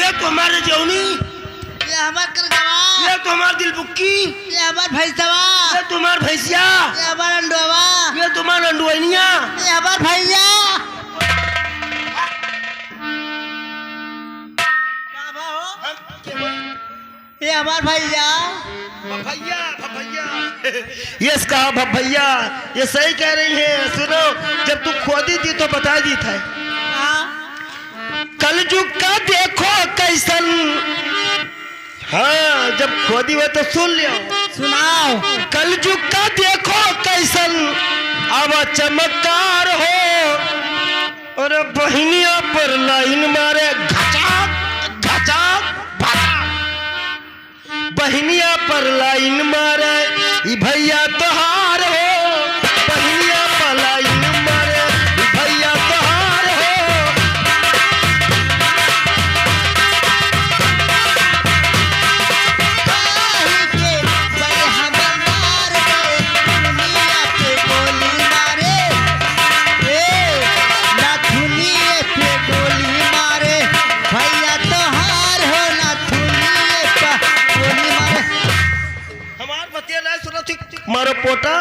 ये तुम्हारे जौनी, ये हमार करगवा, ये तुम्हार दिल बुक्की, ये हमार भैंसवा, ये तुम्हार भैंसिया, ये हमार अंडवा, ये तुम्हार अंडुआनिया, ये हमार भैया। ये हमार भैया। भैया भैया यस कहा भैया, ये सही कह रही है। सुनो, जब तू खोदी थी तो बता दी था कलयुग का देखो कैसन। हाँ, जब खोदी हुए तो सुन लियो, सुनाओ। कलयुग का देखो कैसन, अब चमत्कार हो और बहनिया पर लाइन मारे घचाक घचाक बहनिया पर लाइन मारे ई भैया तोहार हो, बहनिया पर लाइन मारे ई भैया तोहार हो। मारो पोटा।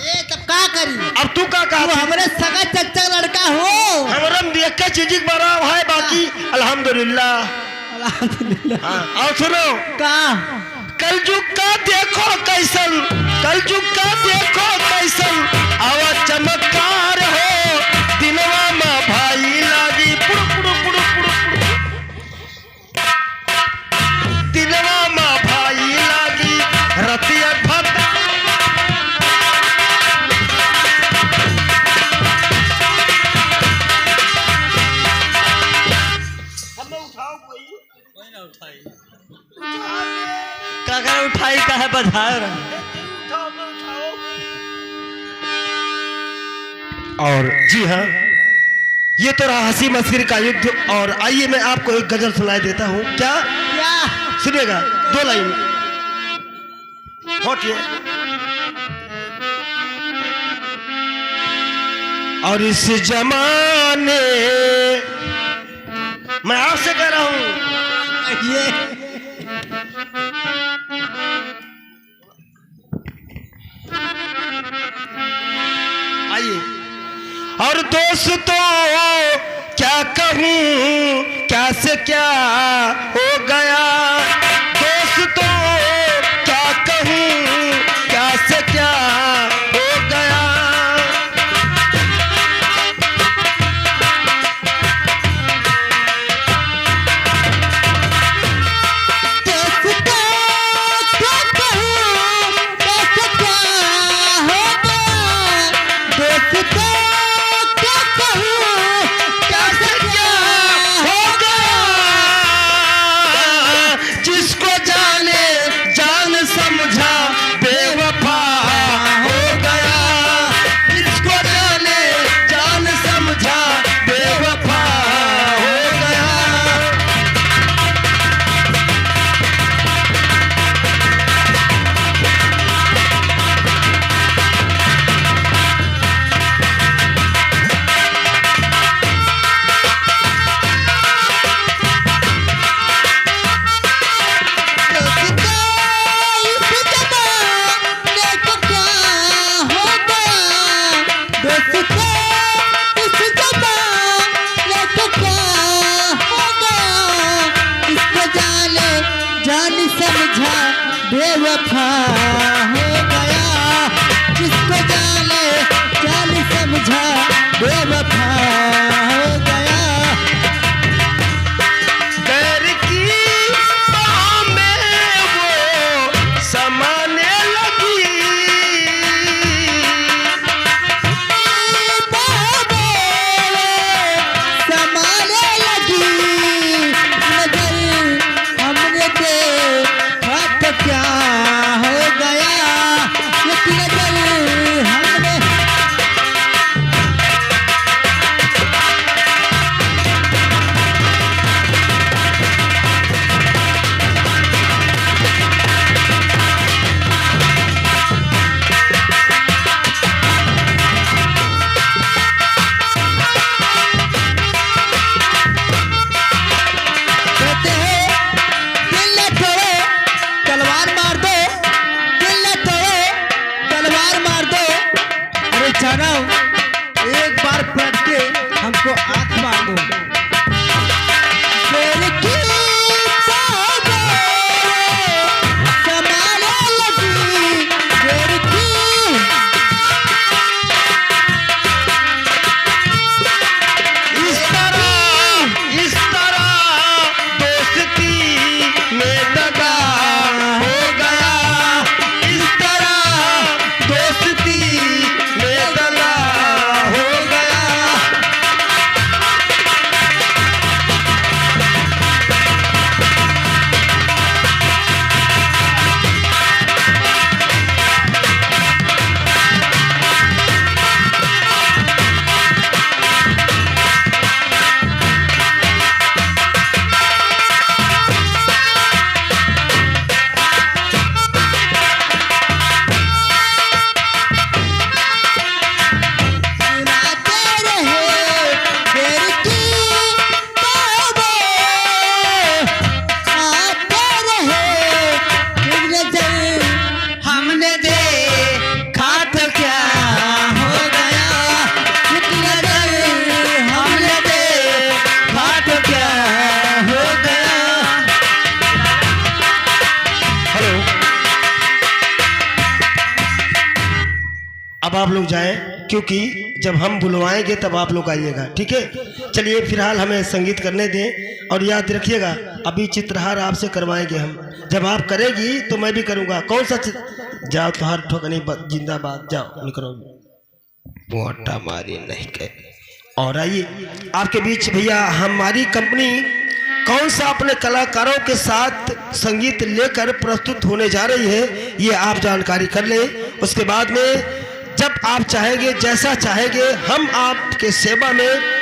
ए तब का करी? अब तू का कहा? हमरे सगा चच्चा लड़का हो। हमारा देख के चीज बड़ा है, बाकी अल्हम्दुलिल्लाह। अल्हम्दुलिल्लाह। हाँ, और सुनो का कलयुग का देखो कैसन, कलयुग का देखो कैसन, आवाज चमत्कार हो, दिनवा में भाई लागी पुड़ पुड़ पुड़ पुड़, दिनवा में भाई लागी रतिया भत। काका उठाई का है बधाई। और जी हाँ, ये तो रहा हंसी मस्करी का युद्ध। और आइए मैं आपको एक गजल सुनाई देता हूँ। क्या सुनिएगा? 2 लाइन होटिए। और इस जमाने, मैं आपसे कह रहा हूँ, ये आइए। और दोस्तों क्या कहूँ, क्या से क्या हो गया, दोस्तों क्या कहूँ, क्या से क्या हो गया। बेवफा हो गया, जिसको जाने जान समझा बेवफा हो गया। डर की बाहों में वो समाने लगी, समाने लगी, नजर हमने देखा तो क्या हो गया, नजर हमने अब आप लोग जाएं, क्योंकि जब हम बुलवाएंगे तब आप लोग आइएगा, ठीक है। चलिए फिलहाल हमें संगीत करने दें, और याद रखिएगा अभी चित्रहार आपसे करवाएंगे हम। जब आप करेगी तो मैं भी करूँगा। कौन सा जाओ तो हर ठोकनी जिंदाबाद, जाओ निकलो, मोटा मारी नहीं कहे। और आइए आपके बीच भैया हमारी कंपनी कौन सा अपने कलाकारों के साथ संगीत लेकर प्रस्तुत होने जा रही है, ये आप जानकारी कर लें। उसके बाद में जब आप चाहेंगे, जैसा चाहेंगे, हम आपके सेवा में